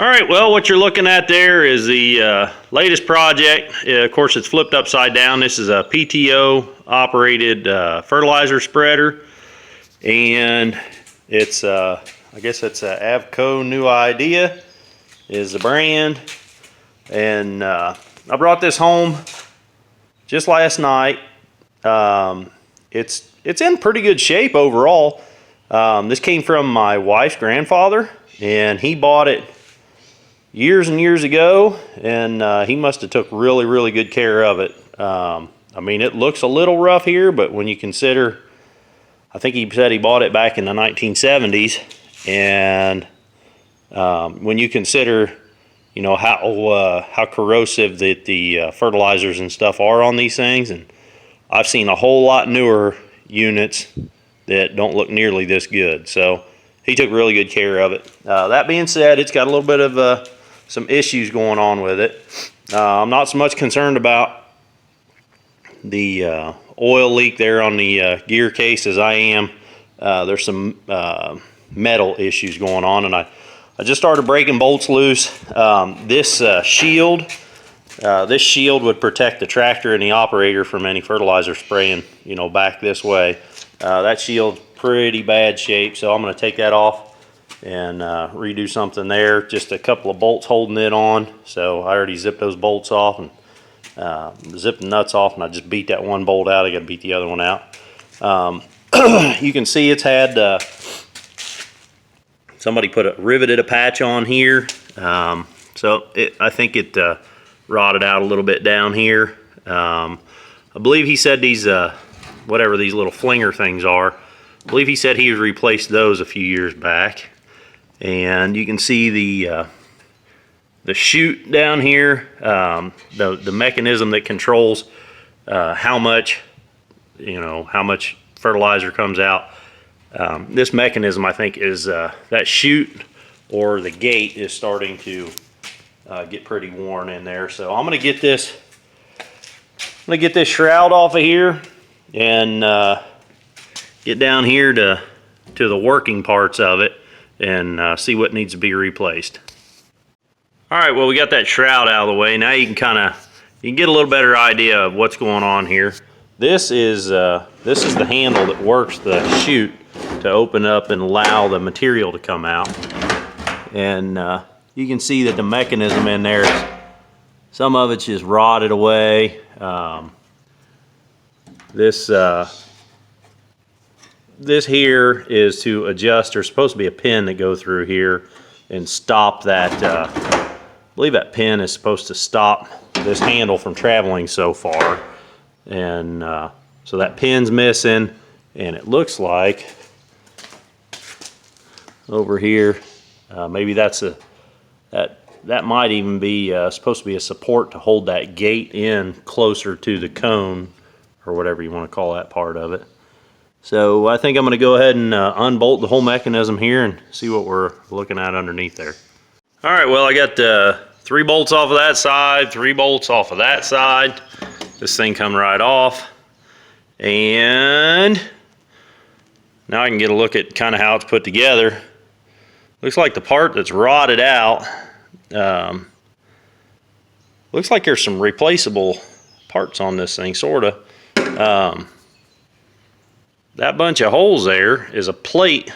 All right, well, what you're looking at there is the latest project. Of course, it's flipped upside down. This is a PTO operated fertilizer spreader, and it's I guess it's a Avco New Idea is the brand. And I brought this home just last night. It's in pretty good shape overall. This came from my wife's grandfather, and he bought it years and years ago, and he must have took really good care of it. I mean, it looks a little rough here, but when you consider, I think he said he bought it back in the 1970s, and when you consider, you know, how corrosive the fertilizers and stuff are on these things, and I've seen a whole lot newer units that don't look nearly this good. So he took really good care of it. That being said, it's got a little bit of some issues going on with it. I'm not so much concerned about the oil leak there on the gear case as I am. There's some metal issues going on, and I just started breaking bolts loose. This shield would protect the tractor and the operator from any fertilizer spraying, you know, back this way. That shield's pretty bad shape, so I'm going to take that off and redo something there. Just a couple of bolts holding it on, so I already zipped those bolts off and zipped the nuts off, and I just beat that one bolt out. I got to beat the other one out. You can see it's had somebody riveted a patch on here, so I think it rotted out a little bit down here. I believe he said these whatever these little flinger things are, I believe he said he replaced those a few years back. And you can see the chute down here, the mechanism that controls how much fertilizer comes out. This mechanism, I think, is that chute or the gate is starting to get pretty worn in there. So I'm going to get this shroud off of here and get down here to the working parts of it and see what needs to be replaced. All right, well, we got that shroud out of the way. Now you can get a little better idea of what's going on here. This is the handle that works the chute to open up and allow the material to come out. And you can see that the mechanism in there, some of it's just rotted away. This here is to adjust. There's supposed to be a pin that goes through here and stop that. I believe that pin is supposed to stop this handle from traveling so far. And so that pin's missing, and it looks like over here, maybe that might even be supposed to be a support to hold that gate in closer to the cone, or whatever you want to call that part of it. So I think I'm going to go ahead and unbolt the whole mechanism here and see what we're looking at underneath there. All right, well, I got 3 bolts off of that side, 3 bolts off of that side. This thing come right off. And now I can get a look at kind of how it's put together. Looks like the part that's rotted out, looks like there's some replaceable parts on this thing, sort of. That bunch of holes there is a plate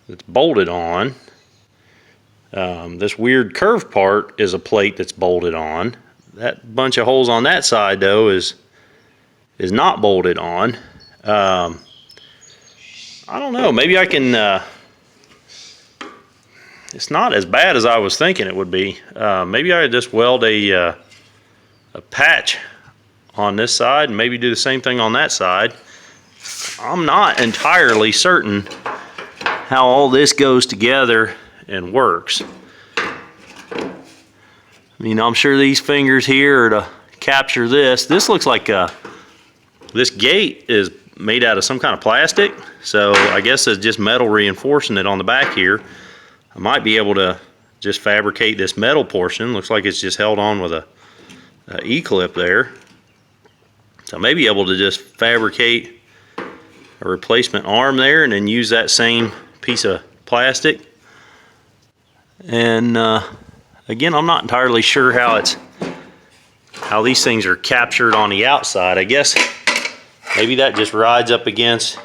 that's bolted on. This weird curved part is a plate that's bolted on. That bunch of holes on that side, though, is not bolted on. I don't know. Maybe I can. It's not as bad as I was thinking it would be. Maybe I could just weld a patch on this side and maybe do the same thing on that side. I'm not entirely certain how all this goes together and works. I mean, I'm sure these fingers here are to capture this. This looks like this gate is made out of some kind of plastic, so I guess it's just metal reinforcing it on the back here. I might be able to just fabricate this metal portion. Looks like it's just held on with a E-clip there. So I may be able to just fabricate a replacement arm there and then use that same piece of plastic And again, I'm not entirely sure how these things are captured on the outside. I guess maybe that just rides up against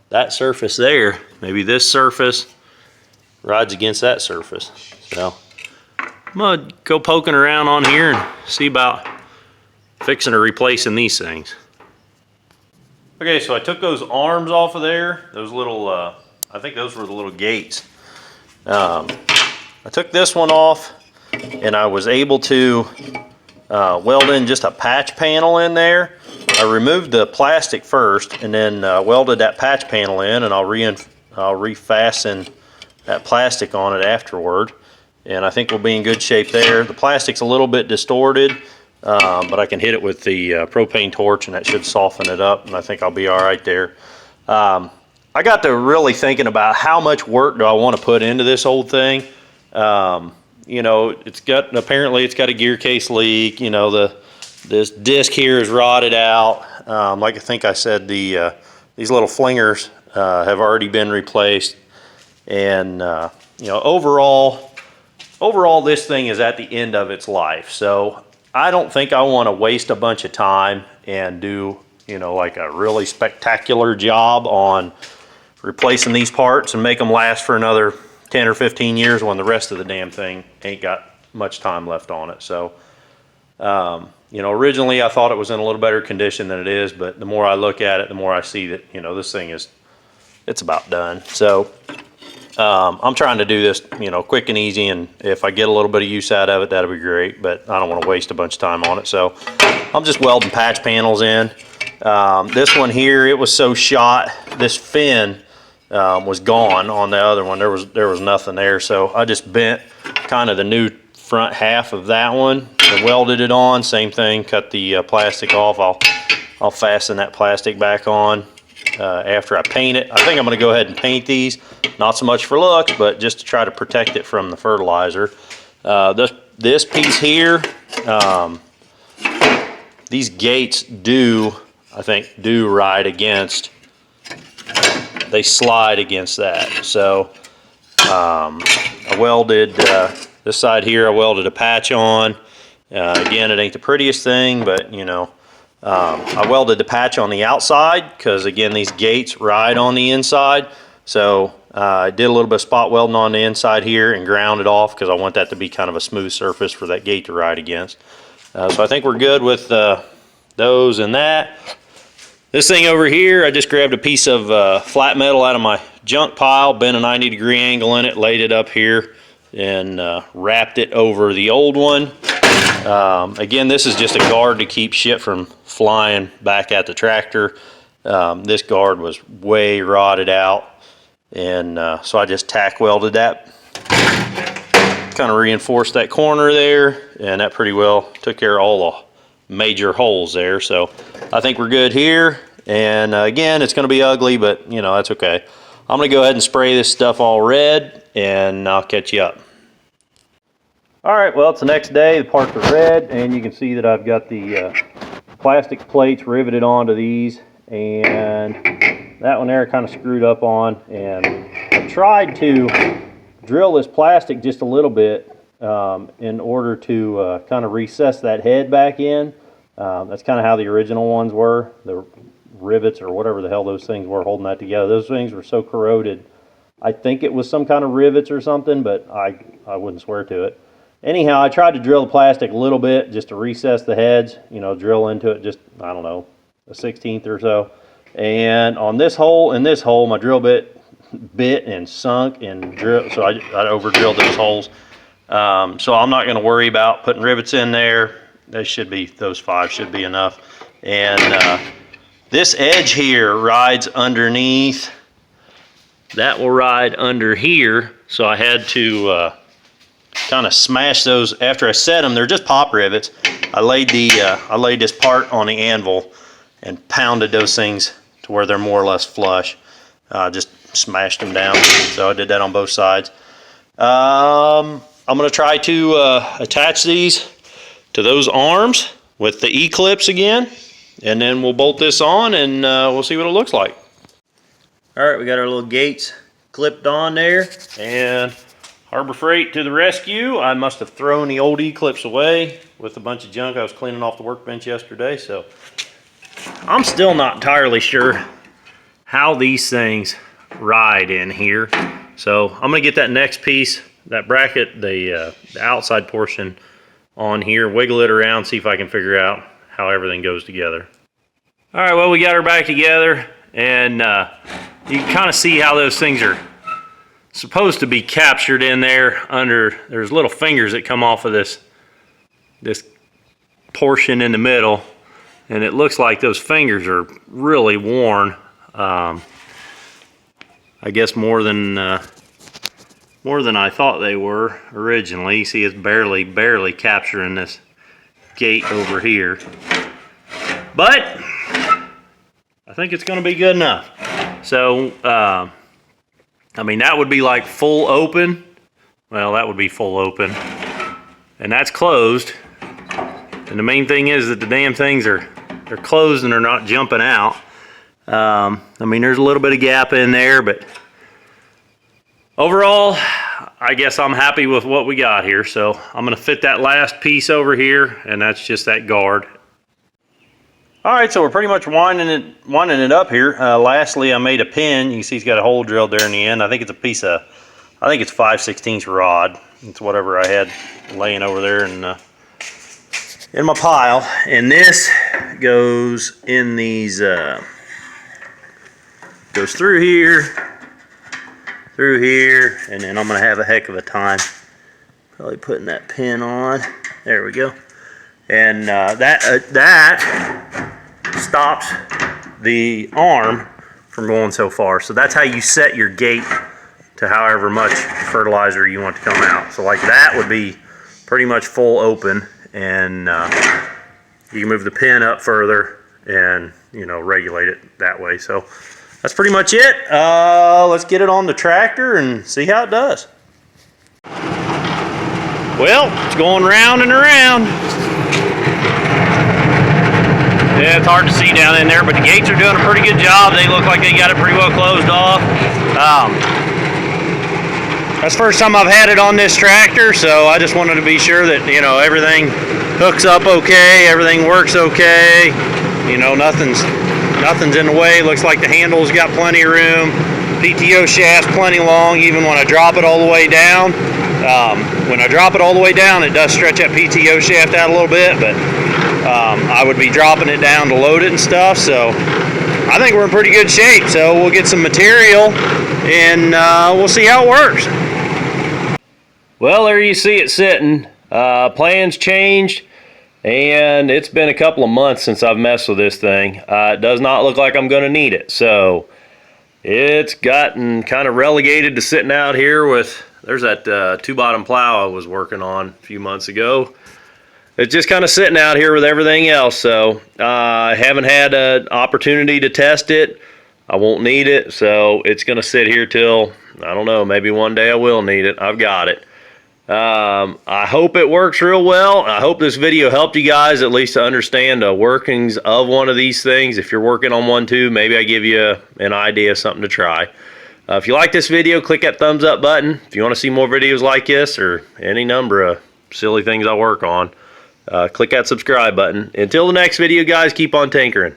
that surface there. Maybe this surface rides against that surface. So I'm gonna go poking around on here and see about fixing or replacing these things. Okay, so I took those arms off of there. Those little, I think those were the little gates. I took this one off and I was able to weld in just a patch panel in there. I removed the plastic first and then welded that patch panel in, and I'll refasten that plastic on it afterward. And I think we'll be in good shape there. The plastic's a little bit distorted, but I can hit it with the propane torch and that should soften it up, and I think I'll be all right there. I got to really thinking about how much work do I want to put into this old thing. You know, apparently it's got a gear case leak. You know, this disc here is rotted out. Like I think I said, these little flingers have already been replaced. And you know, overall this thing is at the end of its life. So I don't think I want to waste a bunch of time and do, you know, like a really spectacular job on replacing these parts and make them last for another 10 or 15 years when the rest of the damn thing ain't got much time left on it. So you know, originally I thought it was in a little better condition than it is, but the more I look at it, the more I see that, you know, this thing it's about done. So I'm trying to do this, you know, quick and easy, and if I get a little bit of use out of it, that'll be great, but I don't want to waste a bunch of time on it. So I'm just welding patch panels in. This one here, it was so shot, this fin was gone on the other one. There was nothing there, so I just bent kind of the new front half of that one and welded it on. Same thing, cut the plastic off. I'll fasten that plastic back on after I paint it. I think I'm going to go ahead and paint these, not so much for looks, but just to try to protect it from the fertilizer. This piece here, these gates I think do ride against, they slide against that. So I welded this side here, I welded a patch on. Again, it ain't the prettiest thing, but you know, I welded the patch on the outside because again, these gates ride on the inside. So I did a little bit of spot welding on the inside here and ground it off because I want that to be kind of a smooth surface for that gate to ride against. So I think we're good with those and that. This thing over here, I just grabbed a piece of flat metal out of my junk pile, bent a 90-degree angle in it, laid it up here, and wrapped it over the old one. Again, this is just a guard to keep shit from flying back at the tractor. This guard was way rotted out, and so I just tack welded that, kind of reinforced that corner there, and that pretty well took care of all the major holes there. So I think we're good here. And again, it's going to be ugly, but you know, that's okay. I'm going to go ahead and spray this stuff all red, and I'll catch you up. All right, well, it's the next day. The parts are red, and you can see that I've got the plastic plates riveted onto these, and that one there kind of screwed up on. And I tried to drill this plastic just a little bit in order to kind of recess that head back in. That's kind of how the original ones were, the rivets or whatever the hell those things were holding that together. Those things were so corroded. I think it was some kind of rivets or something, but I wouldn't swear to it. Anyhow, I tried to drill the plastic a little bit just to recess the heads, you know, drill into it just, I don't know, a 1/16 or so. And on this hole and this hole, my drill bit bit and sunk and drilled, so I over drilled those holes. So I'm not going to worry about putting rivets in there. Those 5 should be enough. And this edge here rides underneath. That will ride under here. So I had to kind of smash those after I set them. They're just pop rivets. I laid this part on the anvil and pounded those things to where they're more or less flush. Just smashed them down. So I did that on both sides. I'm going to try to attach these to those arms with the E-clips again, and then we'll bolt this on and we'll see what it looks like. All right, we got our little gates clipped on there, and Harbor Freight to the rescue. I must have thrown the old E-clips away with a bunch of junk I was cleaning off the workbench yesterday, so I'm still not entirely sure how these things ride in here. So I'm gonna get that next piece, that bracket, the outside portion on here, wiggle it around, see if I can figure out how everything goes together. All right, well, we got her back together, and you can kind of see how those things are supposed to be captured in there under, there's little fingers that come off of this portion in the middle, and it looks like those fingers are really worn. I guess more than I thought they were originally. You see it's barely capturing this gate over here, but I think it's going to be good enough. So I mean, that would be like full open. Well, that would be full open. And that's closed. And the main thing is that the damn things they're closed and they're not jumping out. I mean, there's a little bit of gap in there, but overall, I guess I'm happy with what we got here. So I'm gonna fit that last piece over here, and that's just that guard. All right, so we're pretty much winding it up here. Lastly, I made a pin. You can see it's got a hole drilled there in the end. I think it's a piece of, I think it's 5/16 rod. It's whatever I had laying over there in my pile. And this goes in these, goes through here, and then I'm gonna have a heck of a time probably putting that pin on. There we go. And that stops the arm from going so far. So that's how you set your gate to however much fertilizer you want to come out. So like that would be pretty much full open, and you can move the pin up further and, you know, regulate it that way. So that's pretty much it. Let's get it on the tractor and see how it does. Well, it's going round and around. Yeah, it's hard to see down in there, but the gates are doing a pretty good job. They look like they got it pretty well closed off. That's the first time I've had it on this tractor, so I just wanted to be sure that, you know, everything hooks up okay, everything works okay. You know, nothing's in the way. Looks like the handle's got plenty of room. PTO shaft's plenty long, even when I drop it all the way down. When I drop it all the way down, it does stretch that PTO shaft out a little bit, but I would be dropping it down to load it and stuff, so I think we're in pretty good shape. So we'll get some material and we'll see how it works. Well, there you see it sitting. Plans changed, and it's been a couple of months since I've messed with this thing. It does not look like I'm going to need it, so it's gotten kind of relegated to sitting out here with, there's that 2-bottom plow I was working on a few months ago. It's just kind of sitting out here with everything else, so I haven't had an opportunity to test it. I won't need it, so it's going to sit here till, I don't know, maybe one day I will need it. I've got it. I hope it works real well. I hope this video helped you guys at least to understand the workings of one of these things. If you're working on one too, maybe I give you an idea of something to try. If you like this video, click that thumbs up button. If you want to see more videos like this or any number of silly things I work on, click that subscribe button. Until the next video, guys, keep on tinkering.